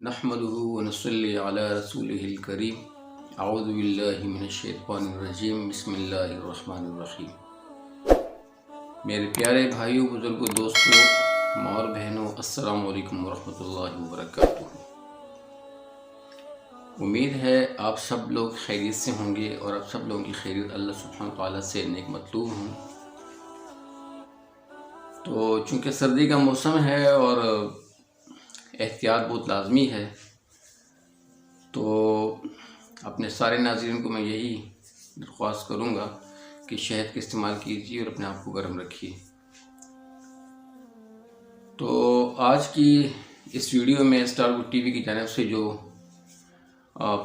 نحمده ونصلي على رسوله الكريم اعوذ باللہ من الشیطان الرجیم بسم اللہ الرحمن الرحیم۔ میرے پیارے بھائیوں، بزرگوں، دوستوں، ماں اور بہنوں، السلام علیکم ورحمۃ اللہ وبرکاتہ۔ امید ہے آپ سب لوگ خیریت سے ہوں گے اور آپ سب لوگوں کی خیریت اللہ سبحانہ تعالیٰ سے نیک مطلوب ہوں۔ تو چونکہ سردی کا موسم ہے اور احتیاط بہت لازمی ہے، تو اپنے سارے ناظرین کو میں یہی درخواست کروں گا کہ شہد کا استعمال کیجیے اور اپنے آپ کو گرم رکھیے۔ تو آج کی اس ویڈیو میں اسٹار گڈ ٹی وی کی جانب سے جو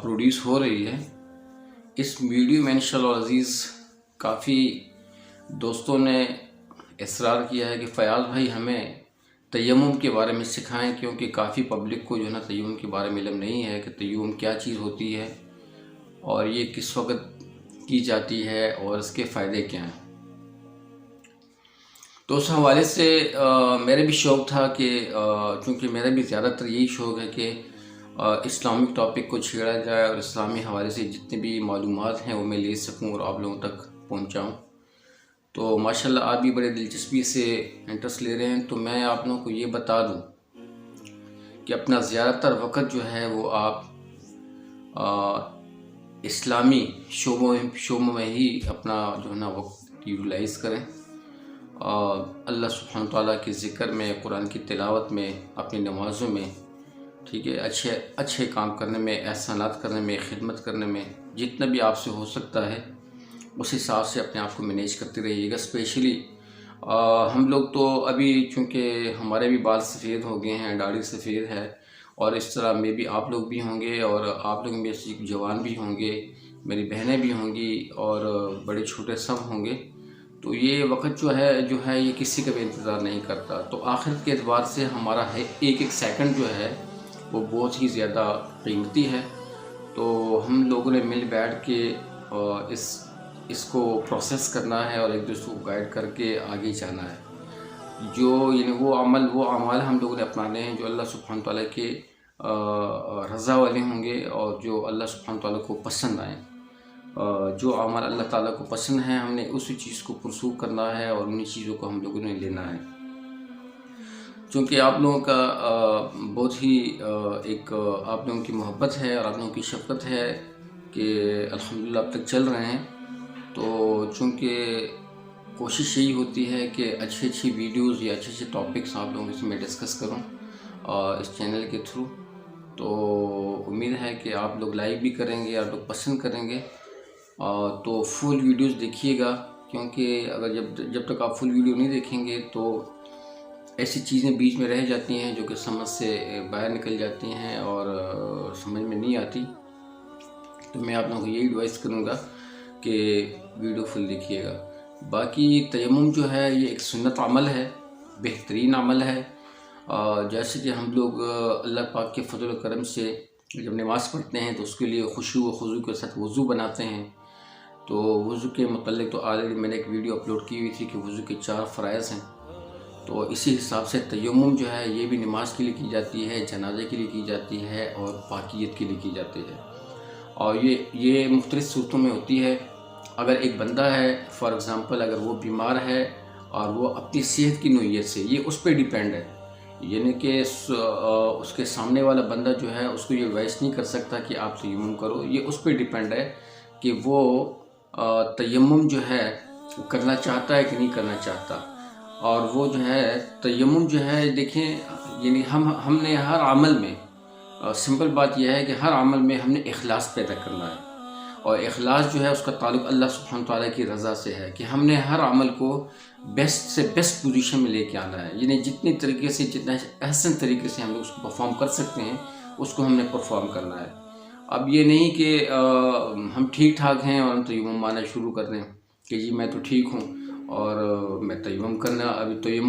پروڈیوس ہو رہی ہے، اس ویڈیو میں انشاءاللہ عزیز کافی دوستوں نے اصرار کیا ہے کہ فیاض بھائی ہمیں تیمم کے بارے میں سکھائیں، کیونکہ کافی پبلک کو جو ہے نا تیمم کے بارے میں علم نہیں ہے کہ تیمم کیا چیز ہوتی ہے اور یہ کس وقت کی جاتی ہے اور اس کے فائدے کیا ہیں۔ تو اس حوالے سے میرے بھی شوق تھا کہ چونکہ میرا بھی زیادہ تر یہی شوق ہے کہ اسلامک ٹاپک کو چھیڑا جائے اور اسلامی حوالے سے جتنے بھی معلومات ہیں وہ میں لے سکوں اور آپ لوگوں تک پہنچاؤں۔ تو ماشاءاللہ آپ بھی بڑے دلچسپی سے انٹرسٹ لے رہے ہیں، تو میں آپ لوگوں کو یہ بتا دوں کہ اپنا زیادہ تر وقت جو ہے وہ آپ اسلامی شعبوں میں ہی اپنا جو ہے نا وقت یوٹیلائز کریں، اللہ سبحانہ تعالیٰ کے ذکر میں، قرآن کی تلاوت میں، اپنی نمازوں میں، ٹھیک ہے، اچھے کام کرنے میں، احسانات کرنے میں، خدمت کرنے میں، جتنا بھی آپ سے ہو سکتا ہے اس حساب سے اپنے آپ کو مینیج کرتے رہیے گا۔ اسپیشلی ہم لوگ تو ابھی چونکہ ہمارے بھی بال سفید ہو گئے ہیں، داڑھی سفید ہے، اور اس طرح میں بھی آپ لوگ بھی ہوں گے اور آپ لوگ میں سے جوان بھی ہوں گے، میری بہنیں بھی ہوں گی اور بڑے چھوٹے سب ہوں گے۔ تو یہ وقت جو ہے یہ کسی کا بھی انتظار نہیں کرتا، تو آخرت کے اعتبار سے ہمارا ایک سیکنڈ جو ہے وہ بہت ہی زیادہ قیمتی ہے۔ تو ہم لوگوں نے مل بیٹھ کے اس کو پروسیس کرنا ہے اور ایک دوسرے کو گائیڈ کر کے آگے جانا ہے۔ یعنی وہ اعمال ہم لوگوں نے اپنانے ہیں جو اللہ سبحانہ تعالیٰ کے رضا والے ہوں گے اور جو اللہ سبحانہ تعالیٰ کو پسند آئیں۔ جو اعمال اللہ تعالیٰ کو پسند ہیں ہم نے اسی چیز کو پرسو کرنا ہے اور انہی چیزوں کو ہم لوگوں نے لینا ہے۔ چونکہ آپ لوگوں کا بہت ہی آپ لوگوں کی محبت ہے اور آپ لوگوں کی شفقت ہے کہ الحمدللہ اب تک چل رہے ہیں، تو چونکہ کوشش یہی ہوتی ہے کہ اچھی ویڈیوز یا اچھے ٹاپکس آپ لوگوں سے میں ڈسکس کروں اس چینل کے تھرو۔ تو امید ہے کہ آپ لوگ لائک بھی کریں گے، آپ لوگ پسند کریں گے، تو فل ویڈیوز دیکھیے گا، کیونکہ اگر جب تک آپ فل ویڈیو نہیں دیکھیں گے تو ایسی چیزیں بیچ میں رہ جاتی ہیں جو کہ سمجھ سے باہر نکل جاتی ہیں اور سمجھ میں نہیں آتی۔ تو میں آپ لوگوں کو یہی ایڈوائز کروں گا کہ ویڈیو فل دیکھیے گا۔ باقی تیمم جو ہے یہ ایک سنت عمل ہے، بہترین عمل ہے، جیسے کہ ہم لوگ اللہ پاک کے فضل و کرم سے جب نماز پڑھتے ہیں تو اس کے لیے خشوع و خضوع کے ساتھ وضو بناتے ہیں۔ تو وضو کے متعلق تو آلریڈی میں نے ایک ویڈیو اپلوڈ کی ہوئی تھی کہ وضو کے 4 فرائض ہیں، تو اسی حساب سے تیمم جو ہے یہ بھی نماز کے لیے کی جاتی ہے، جنازے کے لیے کی جاتی ہے اور پاکیت کے لیے کی جاتی ہے، اور یہ مختلف صورتوں میں ہوتی ہے۔ اگر ایک بندہ ہے فار ایگزامپل، اگر وہ بیمار ہے اور وہ اپنی صحت کی نوعیت سے، یہ اس پہ ڈیپینڈ ہے، یعنی کہ اس کے سامنے والا بندہ جو ہے اس کو یہ ایڈوائس نہیں کر سکتا کہ آپ تیمم کرو، یہ اس پہ ڈیپینڈ ہے کہ وہ تیمم جو ہے وہ کرنا چاہتا ہے کہ نہیں کرنا چاہتا۔ اور وہ جو ہے تیمم جو ہے دیکھیں، یعنی ہم نے ہر عمل میں سمپل بات یہ ہے کہ ہر عمل میں ہم نے اخلاص پیدا کرنا ہے، اور اخلاص جو ہے اس کا تعلق اللہ سبحانہ تعالیٰ کی رضا سے ہے، کہ ہم نے ہر عمل کو بیسٹ سے بیسٹ پوزیشن میں لے کے آنا ہے، یعنی جتنے طریقے سے، جتنا احسن طریقے سے ہم لوگ اس کو پرفارم کر سکتے ہیں اس کو ہم نے پرفارم کرنا ہے۔ اب یہ نہیں کہ ہم ٹھیک ٹھاک ہیں اور ہم تیمم ماننا شروع کر دیں کہ جی میں تو ٹھیک ہوں اور میں تیمم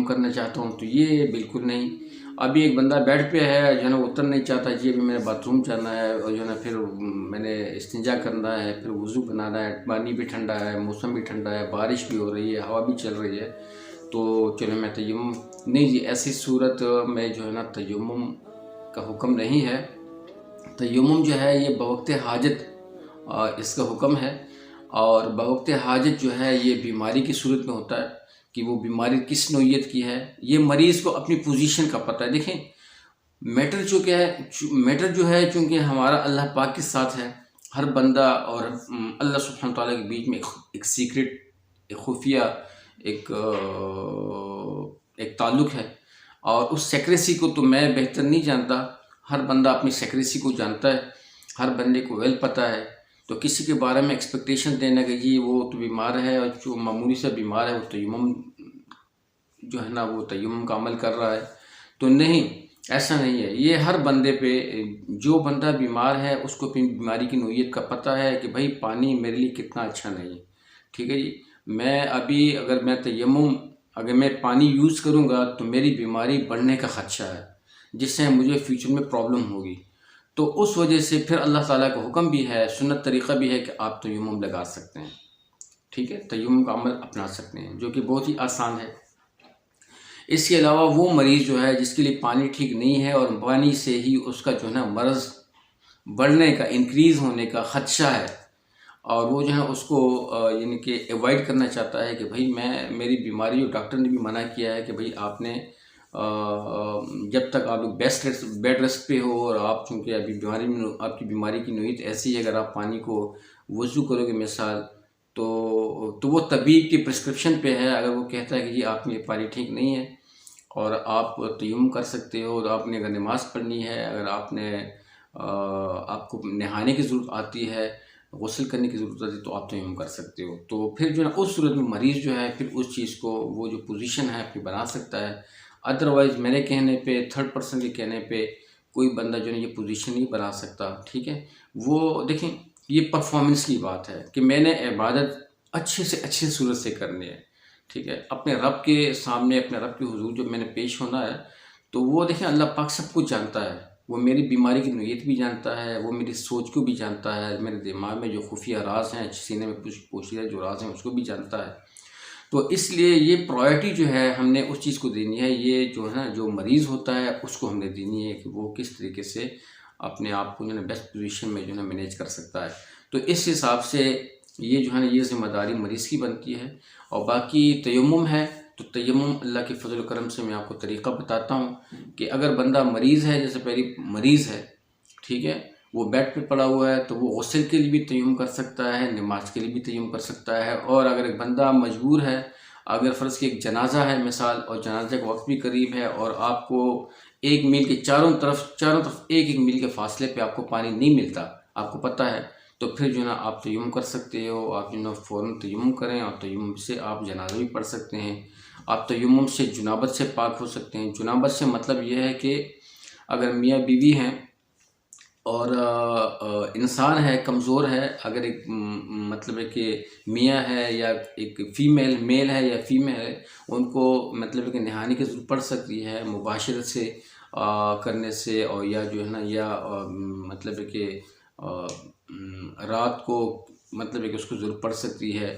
کرنا چاہتا ہوں، تو یہ بالکل نہیں۔ ابھی ایک بندہ بیڈ پہ ہے جو ہے نا اتر نہیں چاہتا، جی ابھی میں نے باتھ روم جانا ہے اور جو ہے نا پھر میں نے استنجا کرنا ہے، پھر وضو بنانا ہے، پانی بھی ٹھنڈا ہے، موسم بھی ٹھنڈا ہے، بارش بھی ہو رہی ہے، ہوا بھی چل رہی ہے، تو چلو میں تیمم نہیں جی، ایسی صورت میں جو ہے نا تیمم کا حکم نہیں ہے. تیمم جو ہے یہ بوقت حاجت اس کا حکم ہے، اور بوقت حاجت جو ہے یہ بیماری کی صورت میں ہوتا ہے کہ وہ بیماری کس نوعیت کی ہے. یہ مریض کو اپنی پوزیشن کا پتہ ہے. دیکھیں میٹر جو ہے چونکہ ہمارا اللہ پاک کے ساتھ ہے. ہر بندہ اور اللہ سبحانہ وتعالیٰ کے بیچ میں ایک سیکرٹ، ایک خفیہ ایک تعلق ہے، اور اس سیکریسی کو تو میں بہتر نہیں جانتا. ہر بندہ اپنی سیکریسی کو جانتا ہے، ہر بندے کو ویل پتہ ہے. تو کسی کے بارے میں ایکسپیکٹیشن دینا کہ جی وہ تو بیمار ہے، اور جو معمولی سے بیمار ہے وہ تیمم جو ہے نا وہ تیمم کا عمل کر رہا ہے، تو نہیں، ایسا نہیں ہے. یہ ہر بندے پہ، جو بندہ بیمار ہے اس کو اپنی بیماری کی نوعیت کا پتہ ہے کہ بھائی پانی میرے لیے کتنا اچھا نہیں ہے. ٹھیک ہے جی، میں ابھی اگر میں پانی یوز کروں گا تو میری بیماری بڑھنے کا خدشہ ہے، جس سے مجھے فیوچر میں پرابلم ہوگی. تو اس وجہ سے پھر اللہ تعالیٰ کا حکم بھی ہے، سنت طریقہ بھی ہے کہ آپ تیمم لگا سکتے ہیں. ٹھیک ہے، تیمم کا عمل اپنا سکتے ہیں، جو کہ بہت ہی آسان ہے. اس کے علاوہ وہ مریض جو ہے جس کے لیے پانی ٹھیک نہیں ہے، اور پانی سے ہی اس کا جو ہے نا مرض بڑھنے کا، انکریز ہونے کا خدشہ ہے، اور وہ جو ہے اس کو یعنی کہ ایوائڈ کرنا چاہتا ہے کہ بھائی میری بیماری، اور ڈاکٹر نے بھی منع کیا ہے کہ بھائی آپ نے جب تک آپ بیڈ ریسٹ پہ ہو، اور آپ چونکہ ابھی آپ کی بیماری کی نوعیت ایسی ہے، اگر آپ پانی کو وضو کرو گے مثال، تو وہ طبیب کی پرسکرپشن پہ ہے. اگر وہ کہتا ہے کہ جی آپ کی پانی ٹھیک نہیں ہے اور آپ تیمم کر سکتے ہو، اور آپ نے اگر نماز پڑھنی ہے، اگر آپ کو نہانے کی ضرورت آتی ہے، غسل کرنے کی ضرورت آتی ہے، تو آپ تیمم کر سکتے ہو. تو پھر جو ہے اس صورت میں مریض جو ہے پھر اس چیز کو، وہ جو پوزیشن ہے اپنی بنا سکتا ہے. ادروائز میرے کہنے پہ، تھرڈ پرسن کے کہنے پہ کوئی بندہ جو ہے یہ پوزیشن نہیں بنا سکتا. ٹھیک ہے، وہ دیکھیں یہ پرفارمنس کی بات ہے کہ میں نے عبادت اچھے سے اچھی صورت سے کرنی ہے. ٹھیک ہے، اپنے رب کے سامنے، اپنے رب کے حضور جب میں نے پیش ہونا ہے، تو وہ دیکھیں اللہ پاک سب کچھ جانتا ہے. وہ میری بیماری کی نوعیت بھی جانتا ہے، وہ میری سوچ کو بھی جانتا ہے، میرے دماغ میں جو خفیہ راز ہیں، سینے میں پوشیدہ جو راز ہیں اس کو بھی جانتا ہے. تو اس لیے یہ پرائرٹی جو ہے ہم نے اس چیز کو دینی ہے. یہ جو ہے نا جو مریض ہوتا ہے اس کو ہم نے دینی ہے کہ وہ کس طریقے سے اپنے آپ کو جو ہے نا بیسٹ پوزیشن میں جو ہے نا مینیج کر سکتا ہے. تو اس حساب سے یہ جو ہے نا یہ ذمہ داری مریض کی بنتی ہے. اور باقی تیمم ہے تو تیمم اللہ کے فضل و کرم سے میں آپ کو طریقہ بتاتا ہوں کہ اگر بندہ مریض ہے، جیسے پہلی مریض ہے، ٹھیک ہے، وہ بیڈ پہ پڑا ہوا ہے، تو وہ غسل کے لیے بھی تیمم کر سکتا ہے، نماز کے لیے بھی تیمم کر سکتا ہے. اور اگر ایک بندہ مجبور ہے، اگر فرض کی ایک جنازہ ہے مثال، اور جنازے کا وقت بھی قریب ہے، اور آپ کو ایک میل کے چاروں طرف ایک میل کے فاصلے پہ آپ کو پانی نہیں ملتا، آپ کو پتہ ہے، تو پھر جو ہے نا آپ تیمم کر سکتے ہو. آپ جو ہے نا فوراً تیمم کریں، اور تیمم سے آپ جنازہ بھی پڑھ سکتے ہیں. آپ تیمم سے جنابت سے پاک ہو سکتے ہیں. جنابت سے مطلب یہ ہے کہ اگر میاں بیوی ہیں اور انسان ہے، کمزور ہے، اگر ایک مطلب ہے کہ میاں ہے یا ایک میل ہے یا فیمیل ہے، ان کو مطلب ہے کہ نہانے کی ضرورت پڑ سکتی ہے مباشرت سے کرنے سے، اور یا جو ہے نا یا مطلب ہے کہ رات کو مطلب ہے کہ اس کو ضرورت پڑ سکتی ہے.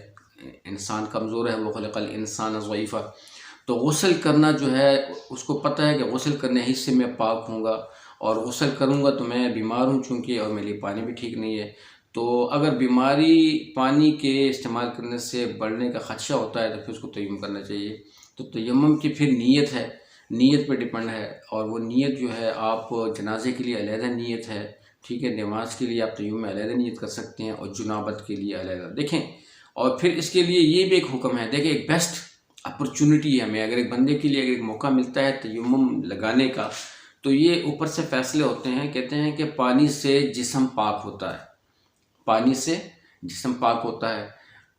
انسان کمزور ہے، وہ خلق الانسان ضعیفہ. تو غسل کرنا جو ہے اس کو پتہ ہے کہ غسل کرنے ہی سے میں پاک ہوں گا، اور غسل کروں گا تو میں بیمار ہوں چونکہ، اور میرے لیے پانی بھی ٹھیک نہیں ہے. تو اگر بیماری پانی کے استعمال کرنے سے بڑھنے کا خدشہ ہوتا ہے تو پھر اس کو تیمم کرنا چاہیے. تو تیمم کی پھر نیت ہے، نیت پہ ڈپینڈ ہے، اور وہ نیت جو ہے آپ جنازے کے لیے علیحدہ نیت ہے، ٹھیک ہے، نماز کے لیے آپ تیمم میں علیحدہ نیت کر سکتے ہیں، اور جنابت کے لیے علیحدہ. دیکھیں، اور پھر اس کے لیے یہ بھی ایک حکم ہے. دیکھیں ایک بیسٹ اپرچونٹی ہے ہمیں، اگر ایک بندے کے لیے اگر ایک موقع ملتا ہے تیمم لگانے کا، تو یہ اوپر سے فیصلے ہوتے ہیں. کہتے ہیں کہ پانی سے جسم پاک ہوتا ہے، پانی سے جسم پاک ہوتا ہے،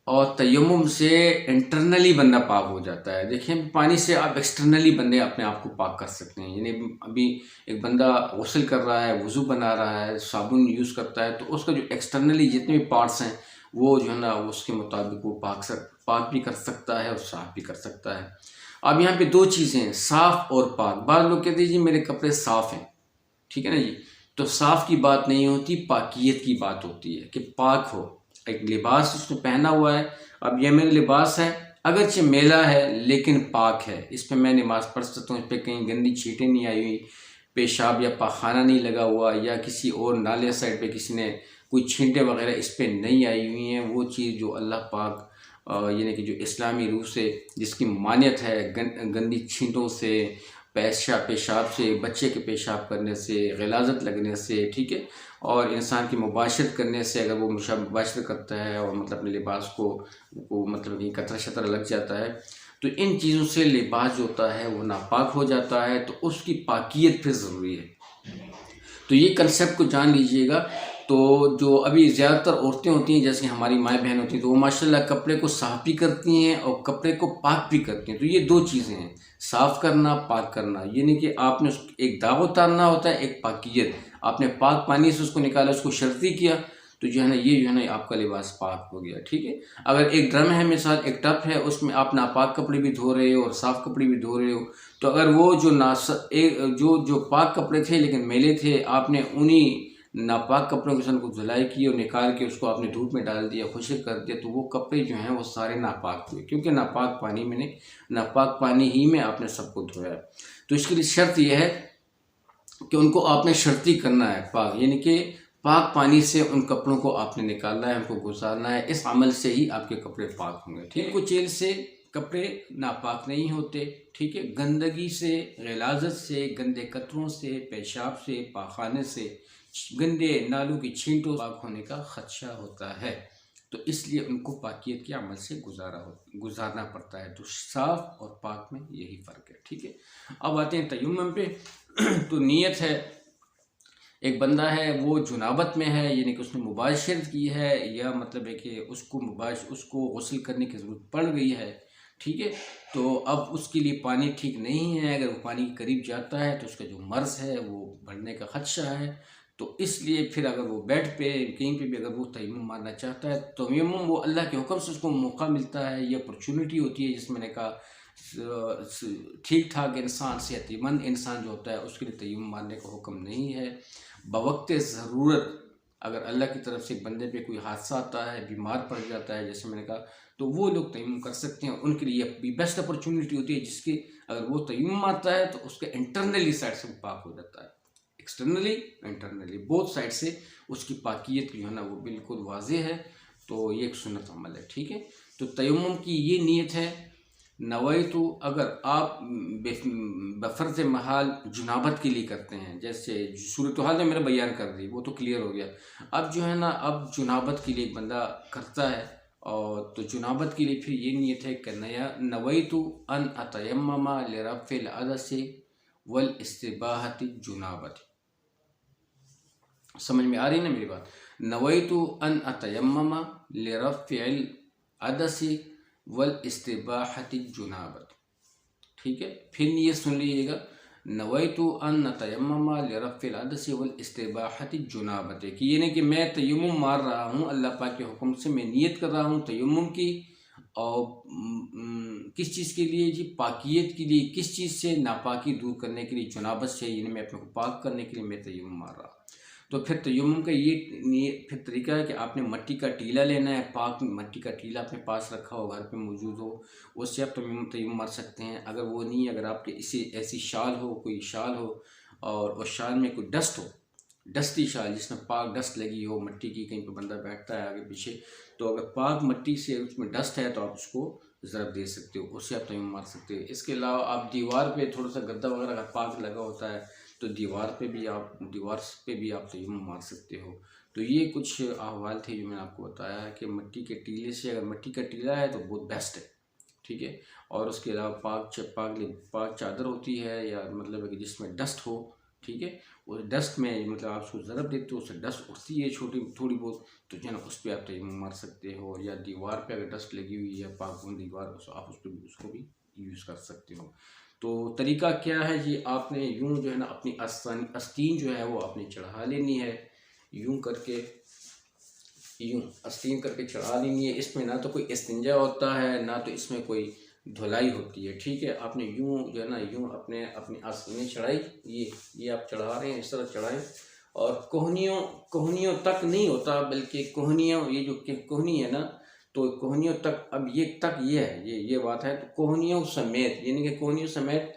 اور تیمم سے انٹرنلی بندہ پاک ہو جاتا ہے. دیکھیں پانی سے آپ ایکسٹرنلی بندے اپنے آپ کو پاک کر سکتے ہیں. یعنی ابھی ایک بندہ غسل کر رہا ہے، وضو بنا رہا ہے، صابن یوز کرتا ہے، تو اس کا جو ایکسٹرنلی جتنے بھی پارٹس ہیں وہ جو ہے نا اس کے مطابق وہ پاک بھی کر سکتا ہے اور صاف بھی کر سکتا ہے. اب یہاں پہ دو چیزیں ہیں، صاف اور پاک. بعض لوگ کہتے ہیں جی میرے کپڑے صاف ہیں، ٹھیک ہے نا جی، تو صاف کی بات نہیں ہوتی، پاکیت کی بات ہوتی ہے کہ پاک ہو. ایک لباس اس نے پہنا ہوا ہے، اب یہ میرا لباس ہے، اگرچہ میلا ہے لیکن پاک ہے، اس پہ میں نماز پڑھ سکتا ہوں، اس پہ کہیں گندی چھینٹیں نہیں آئی ہوئی، پیشاب یا پاخانہ نہیں لگا ہوا، یا کسی اور نالے سائڈ پہ کسی نے کوئی چھینٹیں وغیرہ اس پہ نہیں آئی ہوئی ہیں، وہ چیز جو اللہ پاک یعنی کہ جو اسلامی روح سے جس کی مانیت ہے، گندی چھینٹوں سے، پیشاب سے، بچے کے پیشاب کرنے سے، غلاظت لگنے سے، ٹھیک ہے، اور انسان کی مباشرت کرنے سے، اگر وہ مباشرت کرتا ہے اور مطلب اپنے لباس کو مطلب یہ قطرہ شطرہ لگ جاتا ہے، تو ان چیزوں سے لباس جو ہوتا ہے وہ ناپاک ہو جاتا ہے، تو اس کی پاکیت پھر ضروری ہے۔ تو یہ کنسیپٹ کو جان لیجئے گا۔ تو جو ابھی زیادہ تر عورتیں ہوتی ہیں جیسے ہماری مائیں بہن ہوتی ہیں، تو وہ ماشاءاللہ کپڑے کو صاف بھی کرتی ہیں اور کپڑے کو پاک بھی کرتی ہیں۔ تو یہ دو چیزیں ہیں، صاف کرنا، پاک کرنا، یعنی کہ آپ نے ایک داغ اتارنا ہوتا ہے، ایک پاکیت۔ آپ نے پاک پانی سے اس کو نکالا، اس کو شرطی کیا، تو جو ہے نا یہ جو ہے نا آپ کا لباس پاک ہو گیا، ٹھیک ہے۔ اگر ایک ڈرم ہے، مثال ایک ٹب ہے، اس میں آپ ناپاک کپڑے بھی دھو رہے ہو اور صاف کپڑے بھی دھو رہے ہو، تو اگر وہ جو پاک کپڑے تھے لیکن میلے تھے، آپ نے انہی ناپاک کپڑوں کے ساتھ کو دھلائی کی اور نکال کے اس کو آپ نے دھوپ میں ڈال دیا، خشک کر دیا، تو وہ کپڑے جو ہیں وہ سارے ناپاک ہوئے، کیونکہ ناپاک پانی ہی میں آپ نے سب کو دھویا ہے۔ تو اس کے لیے شرط یہ ہے کہ ان کو آپ نے شرطی کرنا ہے پاک، یعنی کہ پاک پانی سے ان کپڑوں کو آپ نے نکالنا ہے، ان کو گزارنا ہے، اس عمل سے ہی آپ کے کپڑے پاک ہوں گے، ٹھیک۔ کچیل سے کپڑے ناپاک نہیں ہوتے، ٹھیک ہے۔ گندگی سے، غلاظت سے، گندے قطروں سے، پیشاب سے، پاخانے سے، گندے نالوں کی چھینٹوں پاک ہونے کا خدشہ ہوتا ہے، تو اس لیے ان کو پاکیت کے عمل سے گزارنا پڑتا ہے۔ تو صاف اور پاک میں یہی فرق ہے، ٹھیک ہے۔ اب آتے ہیں تیمم پہ۔ تو نیت ہے، ایک بندہ ہے وہ جنابت میں ہے، یعنی کہ اس نے مباشرت کی ہے، یا مطلب ہے کہ اس کو غسل کرنے کی ضرورت پڑ گئی ہے، ٹھیک ہے۔ تو اب اس کے لیے پانی ٹھیک نہیں ہے، اگر وہ پانی کے قریب جاتا ہے تو اس کا جو مرض ہے وہ بڑھنے کا خدشہ ہے، تو اس لیے پھر اگر وہ بیڈ پہ کہیں پہ بھی اگر وہ تیمم مارنا چاہتا ہے، تو تیمم وہ اللہ کے حکم سے اس کو موقع ملتا ہے، یہ اپرچونٹی ہوتی ہے، جس میں نے کہا ٹھیک ٹھاک انسان، صحت مند انسان جو ہوتا ہے اس کے لیے تیمم مارنے کا حکم نہیں ہے۔ بوقت ضرورت اگر اللہ کی طرف سے بندے پہ کوئی حادثہ آتا ہے، بیمار پڑ جاتا ہے، جیسے میں نے کہا، تو وہ لوگ تیمم کر سکتے ہیں، ان کے لیے بھی بیسٹ اپرچونٹی ہوتی ہے، جس کی اگر وہ تیمم آتا ہے تو اس کے انٹرنلی سائڈ سے وہ پاک ہو جاتا ہے، ایکسٹرنلی انٹرنلی بوتھ سائڈ سے اس کی پاکیت جو ہے نا وہ بالکل واضح ہے۔ تو یہ ایک سنت عمل ہے، ٹھیک ہے۔ تو تیمم کی یہ نیت ہے، نویتو اگر آپ بفرض محال جنابت کے لیے کرتے ہیں، جیسے صورتحال میں نے بیان کر دی، وہ تو کلیئر ہو گیا۔ اب جو ہے نا اب جنابت کے لیے ایک بندہ کرتا ہے، اور تو جنابت کے لیے پھر یہ نیت ہے کہ نویتو ان اتیمم لرفع الحدث والاستباحۃ جنابت۔ سمجھ میں آ رہی نا میری بات؟ نویتو ان اتیمم لرفع الحدث والاستباحۃ جنابت، ٹھیک ہے۔ پھر یہ سن لیجیے گا، نویتو ان تیمم لرفع الحدث والاستباحۃ جنابت، کہ یعنی کہ میں تیمم مار رہا ہوں، اللہ پاک کے حکم سے میں نیت کر رہا ہوں تیمم کی، اور کس چیز کے لیے جی؟ پاکیت کے لیے۔ کس چیز سے؟ ناپاکی دور کرنے کے لیے، جنابت سے، یعنی میں اپنے کو پاک کرنے کے لیے میں تیمم مار رہا ہوں۔ تو پھر تیمم کا یہ پھر طریقہ ہے کہ آپ نے مٹی کا ٹیلا لینا ہے، پاک مٹی کا ٹیلا اپنے پاس رکھا ہو، گھر پہ موجود ہو، اس سے آپ تیمم مار سکتے ہیں۔ اگر وہ نہیں، اگر آپ کے ایسی شال ہو، کوئی شال ہو، اور اس شال میں کوئی ڈسٹ ہو، ڈسٹی شال جس میں پاک ڈسٹ لگی ہو مٹی کی، کہیں پہ بندہ بیٹھتا ہے آگے پیچھے، تو اگر پاک مٹی سے اس میں ڈسٹ ہے تو آپ اس کو ضرب دے سکتے ہو، اس سے آپ تیمم مار سکتے ہو۔ اس کے علاوہ آپ دیوار پہ تھوڑا سا گدا وغیرہ اگر پاک لگا ہوتا ہے تو دیوار پہ بھی آپ تیمم مار سکتے ہو۔ تو یہ کچھ احوال تھے جو میں نے آپ کو بتایا ہے کہ مٹی کے ٹیلے سے، اگر مٹی کا ٹیلا ہے تو بہت بیسٹ ہے، ٹھیک ہے۔ اور اس کے علاوہ پاک چادر ہوتی ہے، یا مطلب ہے کہ جس میں ڈسٹ ہو، ٹھیک ہے، اس ڈسٹ میں مطلب آپ اس کو ضرب دیتے ہو، اس سے ڈسٹ اٹھتی ہے تھوڑی بہت، تو جو ہے نا اس پہ آپ تیمم مار سکتے ہو۔ یا دیوار پہ اگر ڈسٹ لگی ہوئی ہے، پاک دیوار، آپ اس کو بھی یوز کر سکتے ہو۔ تو طریقہ کیا ہے جی؟ آپ نے یوں جو ہے نا اپنی آستین جو ہے وہ آپ نے چڑھا لینی ہے، یوں کر کے، یوں آستین کر کے چڑھا لینی ہے۔ اس میں نہ تو کوئی استنجا ہوتا ہے، نہ تو اس میں کوئی دھلائی ہوتی ہے، ٹھیک ہے۔ آپ نے یوں جو ہے نا یوں اپنی آستینیں چڑھائی، یہ آپ چڑھا رہے ہیں، اس طرح چڑھائیں، اور کوہنیوں تک نہیں ہوتا، بلکہ کوہنیوں، یہ جو کوہنی ہے نا، تو کوہنیوں تک، اب یہ تک یہ ہے، یہ بات ہے، تو کوہنیوں سمیت، یعنی کہ کوہنیوں سمیت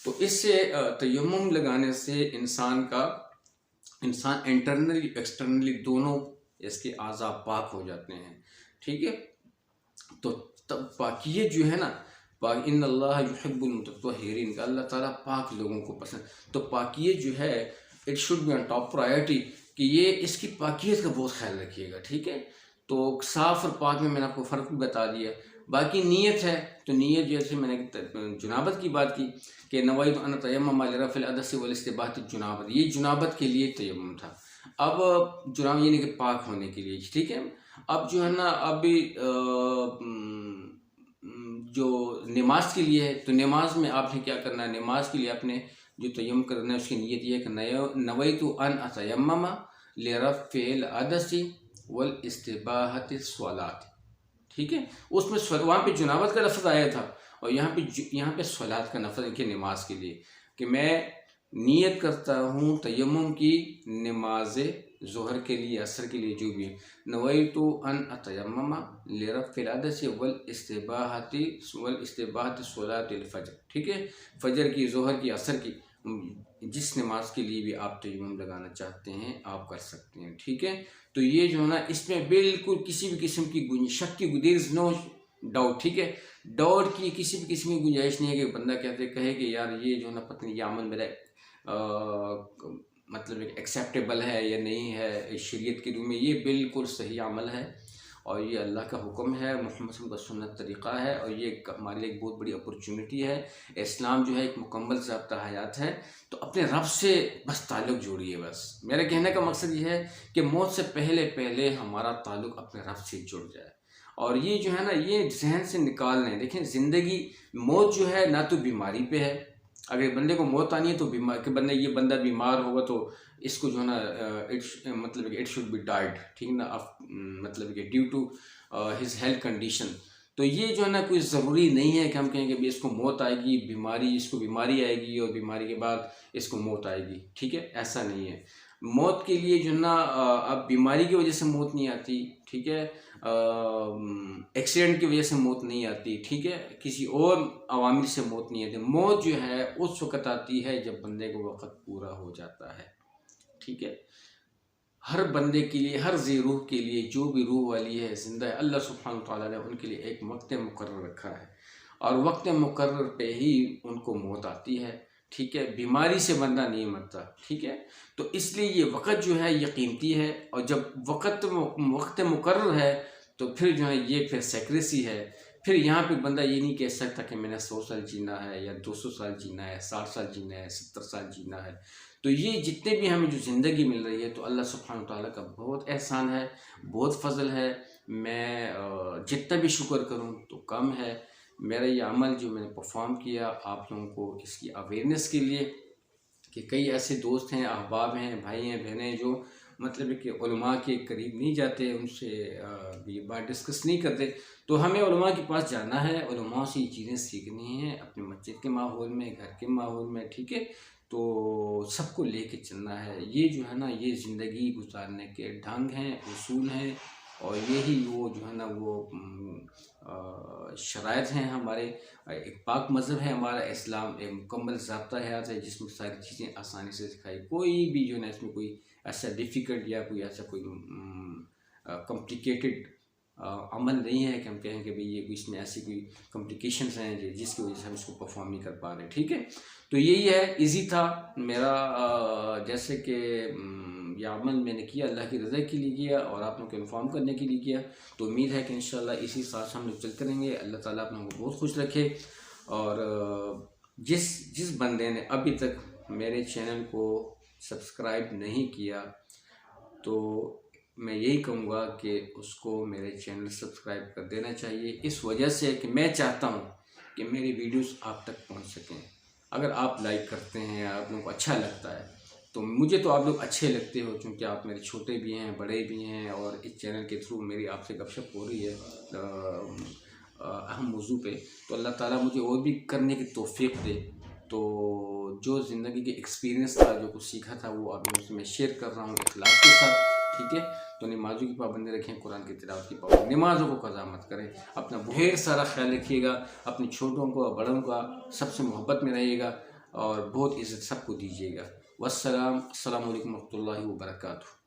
تو اس سے تیمم لگانے سے انسان انٹرنلی ایکسٹرنلی دونوں اس کے اعضاء پاک ہو جاتے ہیں، ٹھیک ہے۔ تو تب پاکیت جو ہے نا، ان اللہ یحب المتطہرین، کا اللہ تعالیٰ پاک لوگوں کو پسند، تو پاکیت جو ہے it should be on top priority, کہ یہ اس کی پاکیت کا بہت خیال رکھیے گا، ٹھیک ہے۔ تو صاف اور پاک میں نے آپ کو فرق بھی بتا دیا۔ باقی نیت ہے، تو نیت جیسے میں نے جنابت کی بات کی کہ نویت ان اتیمم لرفع الحدث والاستباحۃ الجنابۃ، یہ جنابت کے لیے تیمم تھا۔ اب جناب یہ نہیں کہ پاک ہونے کے لیے، ٹھیک ہے۔ اب جو ہے نا، ابھی جو نماز کے لیے ہے، تو نماز میں آپ نے کیا کرنا ہے، نماز کے لیے آپ نے جو تیمم کرنا ہے اس کی نیت یہ ہے کہ نویت ان اتیمم لرفع الحدث والاستباحۃ الصلاۃ، ٹھیک ہے۔ اس میں وہاں پہ جنابت کا لفظ آیا تھا، اور یہاں پہ صلاۃ کا لفظ ہے کہ نماز کے لیے، کہ میں نیت کرتا ہوں تیمم کی نماز ظہر کے لیے، عصر کے لیے، جو بھی ہے، نویت ان اتیمم لرفع الحدث والاستباحۃ صلاۃ الفجر، ٹھیک ہے۔ فجر کی، ظہر کی، عصر کی، جس نماز کے لیے بھی آپ تیمم لگانا چاہتے ہیں آپ کر سکتے ہیں، ٹھیک ہے۔ تو یہ جو ہے نا، اس میں بالکل کسی بھی قسم کی شک کی گنجائش نو ڈاؤٹ، ٹھیک ہے۔ ڈاؤٹ کی کسی بھی قسم کی گنجائش نہیں ہے کہ بندہ کہے کہ یار یہ جو ہے نا پتہ نہیں یہ عمل میرا مطلب ایکسیپٹیبل ہے یا نہیں ہے شریعت کے روح میں، یہ بالکل صحیح عمل ہے، اور یہ اللہ کا حکم ہے، محمد صلی اللہ علیہ وسلم کا سنت طریقہ ہے، اور یہ ہمارے لیے ایک بہت بڑی اپرچونٹی ہے۔ اسلام جو ہے ایک مکمل ضابطہ حیات ہے، تو اپنے رب سے بس تعلق جوڑیے۔ بس میرے کہنے کا مقصد یہ ہے کہ موت سے پہلے ہمارا تعلق اپنے رب سے جڑ جائے، اور یہ جو ہے نا، یہ ذہن سے نکال لیں۔ دیکھیں زندگی، موت جو ہے نہ تو بیماری پہ ہے، اگر بندے کو موت آنی ہے تو کہ یہ بندہ بیمار ہوگا تو اس کو جو ہے نا مطلب اٹ شوڈ بی ڈائڈ، ٹھیک ہے نا، مطلب کہ due to his health condition. تو یہ جو ہے نا کوئی ضروری نہیں ہے کہ ہم کہیں کہ اس کو موت آئے گی، اس کو بیماری آئے گی اور بیماری کے بعد اس کو موت آئے گی، ٹھیک ہے، ایسا نہیں ہے۔ موت کے لیے جو ہے نا، اب بیماری کی وجہ سے موت نہیں آتی، ٹھیک ہے، ایکسیڈنٹ کی وجہ سے موت نہیں آتی، ٹھیک ہے، کسی اور عوامل سے موت نہیں آتی۔ موت جو ہے اس وقت آتی ہے جب بندے کو وقت پورا ہو جاتا ہے، ٹھیک ہے۔ ہر بندے کے لیے، ہر ذی روح کے لیے، جو بھی روح والی ہے، زندہ ہے، اللہ سبحانہ تعالیٰ نے ان کے لیے ایک وقت مقرر رکھا ہے، اور وقت مقرر پہ ہی ان کو موت آتی ہے، ٹھیک ہے۔ بیماری سے بندہ نہیں مرتا، ٹھیک ہے۔ تو اس لیے یہ وقت جو ہے یہ قیمتی ہے، اور جب وقت مقرر ہے تو پھر جو ہے یہ پھر سیکریسی ہے۔ پھر یہاں پہ بندہ یہ نہیں کہہ سکتا کہ میں نے 100 سال جینا ہے یا 200 سال جینا ہے، 60 سال جینا ہے، 70 سال جینا ہے۔ تو یہ جتنے بھی ہمیں جو زندگی مل رہی ہے تو اللہ سبحانہ تعالیٰ کا بہت احسان ہے، بہت فضل ہے۔ میں جتنا بھی شکر کروں تو کم ہے۔ میرا یہ عمل جو میں نے پرفارم کیا آپ لوگوں کو اس کی اویئرنیس کے لیے، کہ کئی ایسے دوست ہیں، احباب ہیں، بھائی ہیں، بہنیں جو مطلب کہ علماء کے قریب نہیں جاتے، ان سے یہ بات ڈسکس نہیں کرتے، تو ہمیں علماء کے پاس جانا ہے، علماء سے یہ چیزیں سیکھنی ہیں، اپنے مسجد کے ماحول میں، گھر کے ماحول میں، ٹھیک ہے۔ تو سب کو لے کے چلنا ہے۔ یہ جو ہے نا، یہ زندگی گزارنے کے ڈھنگ ہیں، اصول ہیں، اور یہی وہ جو ہے نا وہ شرائط ہیں ہمارے۔ ایک پاک مذہب ہے ہمارا اسلام، ایک مکمل ضابطہ حیات ہے جس میں ساری چیزیں آسانی سے سکھائی، کوئی بھی جو ہے نا اس میں کوئی ایسا ڈیفیکلٹ یا کوئی ایسا کوئی کمپلیکیٹڈ عمل نہیں ہے کہ ہم کہیں کہ بھئی یہ اس میں ایسی کوئی کمپلیکیشنز ہیں جس کی وجہ سے ہم اس کو پرفارم نہیں کر پا رہے، ٹھیک ہے۔ تو یہی ہے، ایزی تھا میرا، جیسے کہ یہ عمل میں نے کیا اللہ کی رضا کے لیے کیا اور آپ لوگوں کو انفارم کرنے کے لیے کیا، تو امید ہے کہ انشاءاللہ اسی ساتھ ہم لوگ چلتے رہیں گے۔ اللہ تعالیٰ آپ لوگوں کو بہت خوش رکھے، اور جس بندے نے ابھی تک میرے چینل کو سبسکرائب نہیں کیا تو میں یہی کہوں گا کہ اس کو میرے چینل سبسکرائب کر دینا چاہیے، اس وجہ سے کہ میں چاہتا ہوں کہ میری ویڈیوز آپ تک پہنچ سکیں۔ اگر آپ لائک کرتے ہیں، آپ لوگوں کو اچھا لگتا ہے، تو مجھے تو آپ لوگ اچھے لگتے ہو، چونکہ آپ میرے چھوٹے بھی ہیں، بڑے بھی ہیں، اور اس چینل کے تھرو میری آپ سے گپ شپ ہو رہی ہے اہم موضوع پہ، تو اللہ تعالیٰ مجھے اور بھی کرنے کی توفیق دے۔ تو جو زندگی کے ایکسپیرینس تھا، جو کچھ سیکھا تھا، وہ آپ لوگوں سے میں شیئر کر رہا ہوں اخلاص کے ساتھ، ٹھیک ہے۔ تو نمازوں کی پابندی رکھیں، قرآن کی تلاوت کی پابندی، نمازوں کو قضا مت کریں، اپنا ڈھیر سارا خیال رکھیے گا، اپنے چھوٹوں کو اور بڑوں کا سب سے محبت میں رہیے گا۔ اور بہت عزت سب کو دیجیے گا۔ السلام علیکم ورحمۃ اللہ وبرکاتہ۔